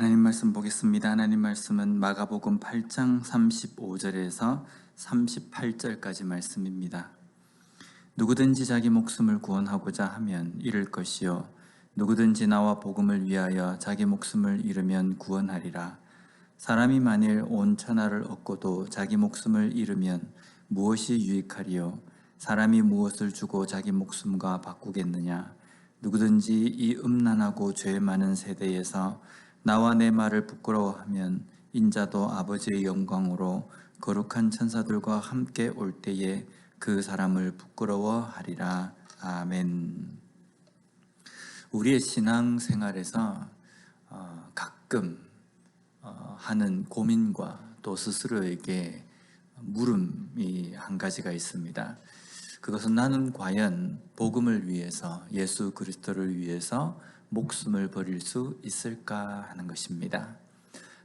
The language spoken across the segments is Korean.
하나님 말씀 보겠습니다. 하나님 말씀은 마가복음 8장 35절에서 38절까지 말씀입니다. 누구든지 자기 목숨을 구원하고자 하면 잃을 것이요 누구든지 나와 복음을 위하여 자기 목숨을 잃으면 구원하리라. 사람이 만일 온 천하를 얻고도 자기 목숨을 잃으면 무엇이 유익하리요? 사람이 무엇을 주고 자기 목숨과 바꾸겠느냐? 누구든지 이 음란하고 죄 많은 세대에서 나와 내 말을 부끄러워하면 인자도 아버지의 영광으로 거룩한 천사들과 함께 올 때에 그 사람을 부끄러워하리라. 아멘. 우리의 신앙생활에서 가끔 하는 고민과 또 스스로에게 물음이 한 가지가 있습니다. 그것은 나는 과연 복음을 위해서, 예수 그리스도를 위해서 목숨을 버릴 수 있을까 하는 것입니다.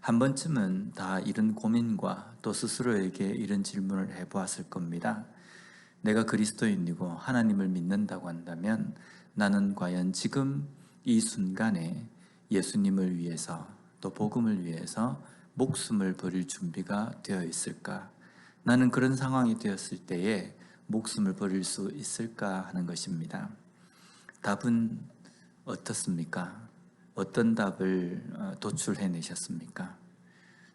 한 번쯤은 다 이런 고민과 또 스스로에게 이런 질문을 해보았을 겁니다. 내가 그리스도인이고 하나님을 믿는다고 한다면 나는 과연 지금 이 순간에 예수님을 위해서 또 복음을 위해서 목숨을 버릴 준비가 되어 있을까? 나는 그런 상황이 되었을 때에 목숨을 버릴 수 있을까 하는 것입니다. 답은 어떻습니까? 어떤 답을 도출해내셨습니까?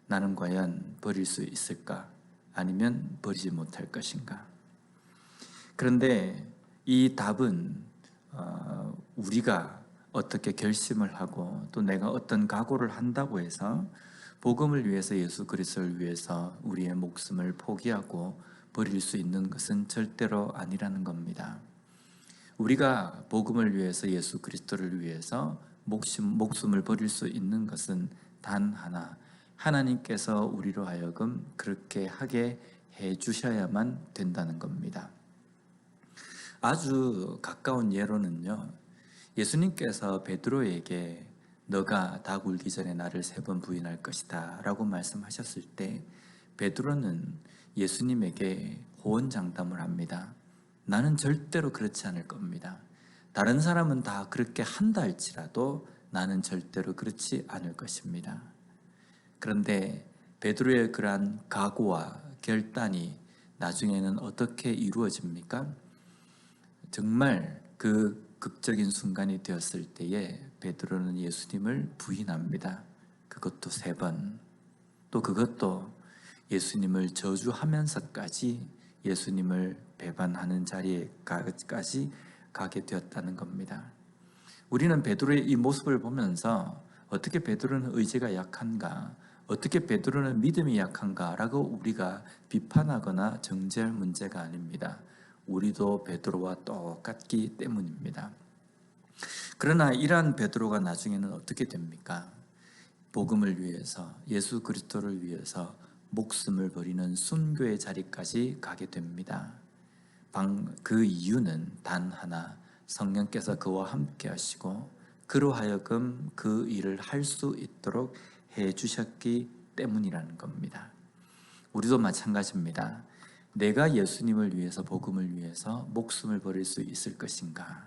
나는 과연 버릴 수 있을까? 아니면 버리지 못할 것인가? 그런데 이 답은 우리가 어떻게 결심을 하고 또 내가 어떤 각오를 한다고 해서 복음을 위해서, 예수 그리스도를 위해서 우리의 목숨을 포기하고 버릴 수 있는 것은 절대로 아니라는 겁니다. 우리가 복음을 위해서, 예수 그리스도를 위해서 목숨을 버릴 수 있는 것은 단 하나, 하나님께서 우리로 하여금 그렇게 하게 해 주셔야만 된다는 겁니다. 아주 가까운 예로는요, 예수님께서 베드로에게 너가 닭 울기 전에 나를 3번 부인할 것이다 라고 말씀하셨을 때 베드로는 예수님에게 호언장담을 합니다. 나는 절대로 그렇지 않을 겁니다. 다른 사람은 다 그렇게 한다 할지라도 나는 절대로 그렇지 않을 것입니다. 그런데 베드로의 그러한 각오와 결단이 나중에는 어떻게 이루어집니까? 정말 그 극적인 순간이 되었을 때에 베드로는 예수님을 부인합니다. 그것도 3번. 또 그것도 예수님을 저주하면서까지 예수님을 배반하는 자리에까지 가게 되었다는 겁니다. 우리는 베드로의 이 모습을 보면서 어떻게 베드로는 의지가 약한가, 어떻게 베드로는 믿음이 약한가 라고 우리가 비판하거나 정죄할 문제가 아닙니다. 우리도 베드로와 똑같기 때문입니다. 그러나 이러한 베드로가 나중에는 어떻게 됩니까? 복음을 위해서, 예수 그리스도를 위해서 목숨을 버리는 순교의 자리까지 가게 됩니다. 그 이유는 단 하나, 성령께서 그와 함께 하시고 그로 하여금 그 일을 할 수 있도록 해 주셨기 때문이라는 겁니다. 우리도 마찬가지입니다. 내가 예수님을 위해서, 복음을 위해서 목숨을 버릴 수 있을 것인가?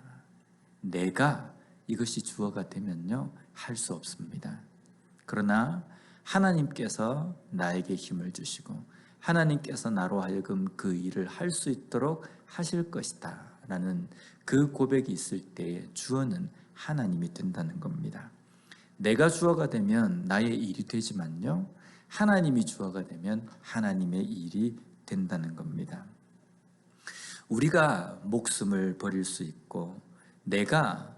내가 이것이 주어가 되면요, 할 수 없습니다. 그러나 하나님께서 나에게 힘을 주시고 하나님께서 나로 하여금 그 일을 할 수 있도록 하실 것이다 라는 그 고백이 있을 때에 주어는 하나님이 된다는 겁니다. 내가 주어가 되면 나의 일이 되지만요, 하나님이 주어가 되면 하나님의 일이 된다는 겁니다. 우리가 목숨을 버릴 수 있고 내가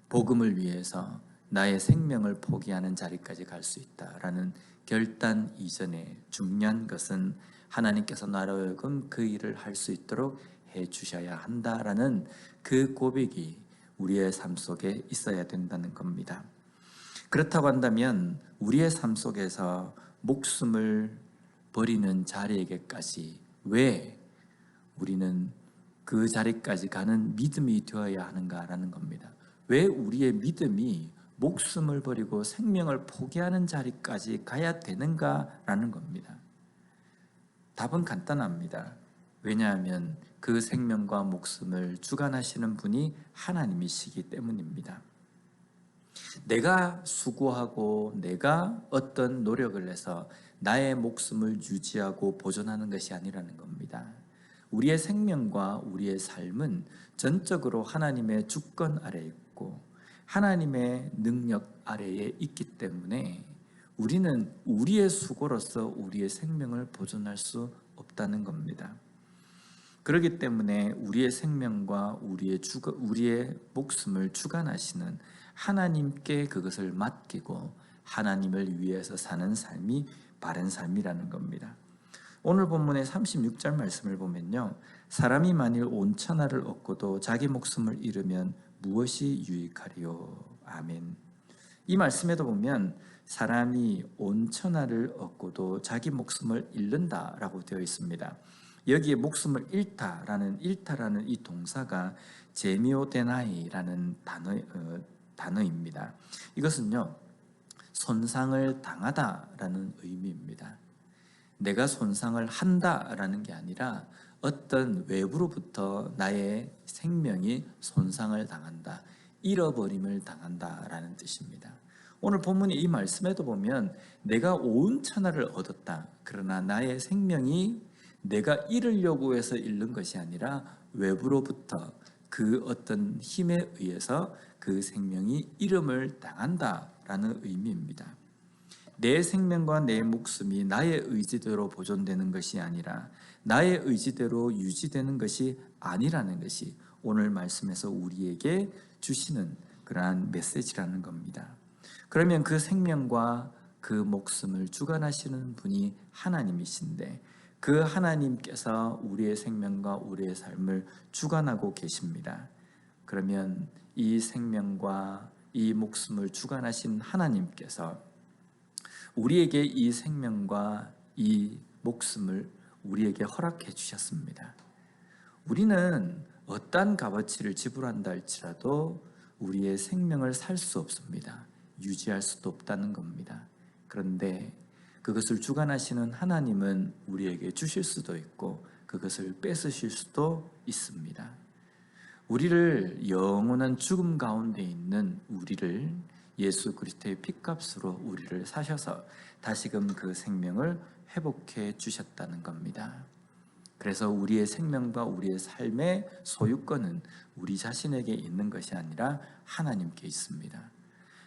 복음을 위해서 나의 생명을 포기하는 자리까지 갈 수 있다라는 결단 이전에 중요한 것은 하나님께서 나로 하여금 그 일을 할 수 있도록 해 주셔야 한다라는 그 고백이 우리의 삶 속에 있어야 된다는 겁니다. 그렇다고 한다면 우리의 삶 속에서 목숨을 버리는 자리에게까지 왜 우리는 그 자리까지 가는 믿음이 되어야 하는가라는 겁니다. 왜 우리의 믿음이 목숨을 버리고 생명을 포기하는 자리까지 가야 되는가라는 겁니다. 답은 간단합니다. 왜냐하면 그 생명과 목숨을 주관하시는 분이 하나님이시기 때문입니다. 내가 수고하고 내가 어떤 노력을 해서 나의 목숨을 유지하고 보존하는 것이 아니라는 겁니다. 우리의 생명과 우리의 삶은 전적으로 하나님의 주권 아래에 있고 하나님의 능력 아래에 있기 때문에 우리는 우리의 수고로서 우리의 생명을 보존할 수 없다는 겁니다. 그렇기 때문에 우리의 생명과 우리의 목숨을 주관하시는 하나님께 그것을 맡기고 하나님을 위해서 사는 삶이 바른 삶이라는 겁니다. 오늘 본문의 36절 말씀을 보면요, 사람이 만일 온 천하를 얻고도 자기 목숨을 잃으면 무엇이 유익하리요? 아멘. 이 말씀에도 보면 사람이 온 천하를 얻고도 자기 목숨을 잃는다라고 되어 있습니다. 여기에 목숨을 잃다라는 이 동사가 제미오데나이라는 단어입니다. 이것은요, 손상을 당하다라는 의미입니다. 내가 손상을 한다라는 게 아니라 어떤 외부로부터 나의 생명이 손상을 당한다, 잃어버림을 당한다라는 뜻입니다. 오늘 본문의 이 말씀에도 보면 내가 온 천하를 얻었다, 그러나 나의 생명이 내가 잃으려고 해서 잃는 것이 아니라 외부로부터 그 어떤 힘에 의해서 그 생명이 잃음을 당한다라는 의미입니다. 내 생명과 내 목숨이 나의 의지대로 보존되는 것이 아니라 나의 의지대로 유지되는 것이 아니라는 것이 오늘 말씀에서 우리에게 주시는 그러한 메시지라는 겁니다. 그러면 그 생명과 그 목숨을 주관하시는 분이 하나님이신데 그 하나님께서 우리의 생명과 우리의 삶을 주관하고 계십니다. 그러면 이 생명과 이 목숨을 주관하신 하나님께서 우리에게 이 생명과 이 목숨을 우리에게 허락해 주셨습니다. 우리는 어떠한 값어치를 지불한다 할지라도 우리의 생명을 살 수 없습니다. 유지할 수도 없다는 겁니다. 그런데 그것을 주관하시는 하나님은 우리에게 주실 수도 있고 그것을 뺏으실 수도 있습니다. 우리를 영원한 죽음 가운데 있는 우리를 예수 그리스도의 핏값으로 우리를 사셔서 다시금 그 생명을 회복해 주셨다는 겁니다. 그래서 우리의 생명과 우리의 삶의 소유권은 우리 자신에게 있는 것이 아니라 하나님께 있습니다.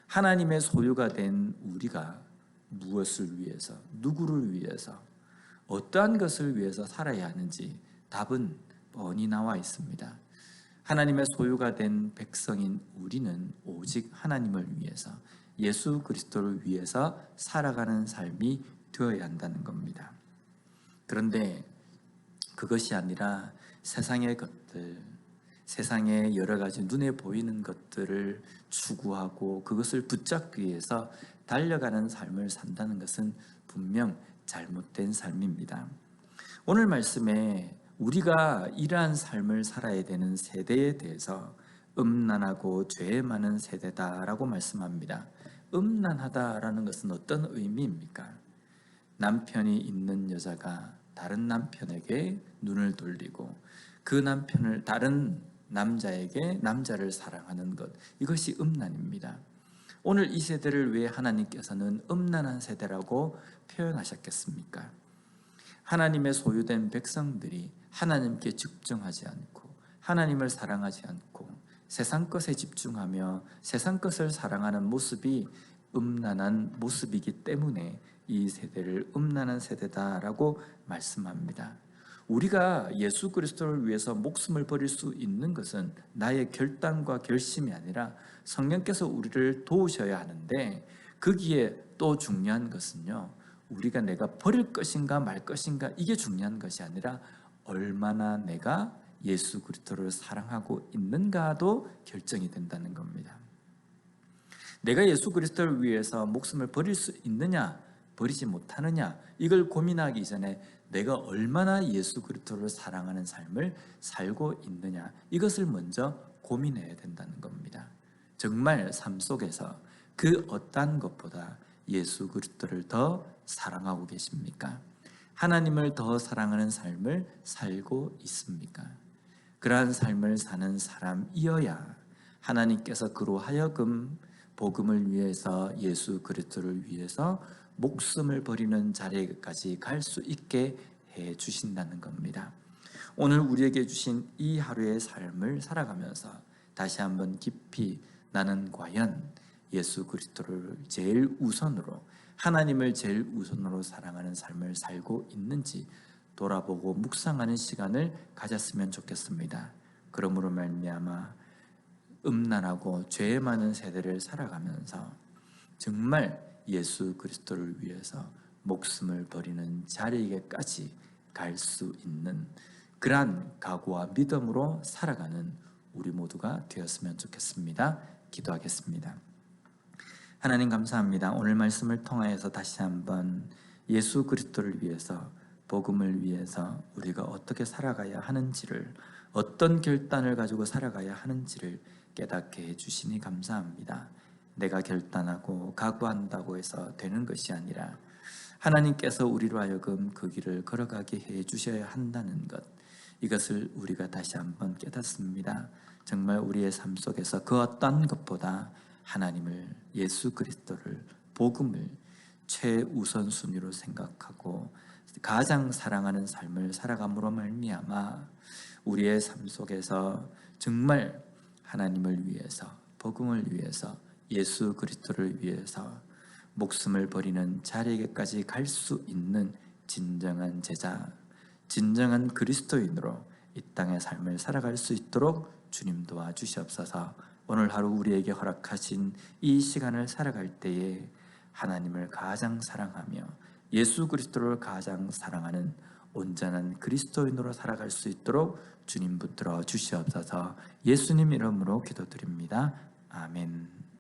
하나님의 소유가 된 우리가 무엇을 위해서, 누구를 위해서, 어떠한 것을 위해서 살아야 하는지 답은 뻔히 나와 있습니다. 하나님의 소유가 된 백성인 우리는 오직 하나님을 위해서, 예수 그리스도를 위해서 살아가는 삶이 되어야 한다는 겁니다. 그런데 그것이 아니라 세상의 것들, 세상의 여러 가지 눈에 보이는 것들을 추구하고 그것을 붙잡기 위해서 달려가는 삶을 산다는 것은 분명 잘못된 삶입니다. 오늘 말씀에 우리가 이러한 삶을 살아야 되는 세대에 대해서 음란하고 죄 많은 세대다라고 말씀합니다. 음란하다라는 것은 어떤 의미입니까? 남편이 있는 여자가 다른 남편에게 눈을 돌리고 그 남편을 다른 남자에게 남자를 사랑하는 것, 이것이 음란입니다. 오늘 이 세대를 왜 하나님께서는 음란한 세대라고 표현하셨겠습니까? 하나님의 소유된 백성들이 하나님께 집중하지 않고 하나님을 사랑하지 않고 세상 것에 집중하며 세상 것을 사랑하는 모습이 음란한 모습이기 때문에 이 세대를 음란한 세대다라고 말씀합니다. 우리가 예수 그리스도를 위해서 목숨을 버릴 수 있는 것은 나의 결단과 결심이 아니라 성령께서 우리를 도우셔야 하는데, 거기에 또 중요한 것은요, 우리가 내가 버릴 것인가 말 것인가 이게 중요한 것이 아니라 얼마나 내가 예수 그리스도를 사랑하고 있는가도 결정이 된다는 겁니다. 내가 예수 그리스도를 위해서 목숨을 버릴 수 있느냐 버리지 못하느냐, 이걸 고민하기 전에 내가 얼마나 예수 그리스도를 사랑하는 삶을 살고 있느냐, 이것을 먼저 고민해야 된다는 겁니다. 정말 삶 속에서 그 어떠한 것보다 예수 그리스도를 더 사랑하고 계십니까? 하나님을 더 사랑하는 삶을 살고 있습니까? 그러한 삶을 사는 사람이어야 하나님께서 그로 하여금 복음을 위해서, 예수 그리스도를 위해서 목숨을 버리는 자리까지 갈 수 있게 해 주신다는 겁니다. 오늘 우리에게 주신 이 하루의 삶을 살아가면서 다시 한번 깊이 나는 과연 예수 그리스도를 제일 우선으로, 하나님을 제일 우선으로 사랑하는 삶을 살고 있는지 돌아보고 묵상하는 시간을 가졌으면 좋겠습니다. 그러므로 말미암아 음란하고 죄 많은 세대를 살아가면서 정말 예수 그리스도를 위해서 목숨을 버리는 자리에까지 갈 수 있는 그러한 각오와 믿음으로 살아가는 우리 모두가 되었으면 좋겠습니다. 기도하겠습니다. 하나님 감사합니다. 오늘 말씀을 통하여서 다시 한번 예수 그리스도를 위해서, 복음을 위해서 우리가 어떻게 살아가야 하는지를, 어떤 결단을 가지고 살아가야 하는지를 깨닫게 해주시니 감사합니다. 내가 결단하고 각오한다고 해서 되는 것이 아니라 하나님께서 우리로 하여금 그 길을 걸어가게 해주셔야 한다는 것, 이것을 우리가 다시 한번 깨닫습니다. 정말 우리의 삶 속에서 그 어떤 것보다 하나님을, 예수 그리스도를, 복음을 최우선 순위로 생각하고 가장 사랑하는 삶을 살아감으로 말미암아 우리의 삶 속에서 정말 하나님을 위해서, 복음을 위해서, 예수 그리스도를 위해서 목숨을 버리는 자리에까지 갈 수 있는 진정한 제자, 진정한 그리스도인으로 이 땅의 삶을 살아갈 수 있도록 주님 도와주시옵소서. 오늘 하루 우리에게 허락하신 이 시간을 살아갈 때에 하나님을 가장 사랑하며 예수 그리스도를 가장 사랑하는 온전한 그리스도인으로 살아갈 수 있도록 주님 붙들어 주시옵소서. 예수님 이름으로 기도드립니다. 아멘.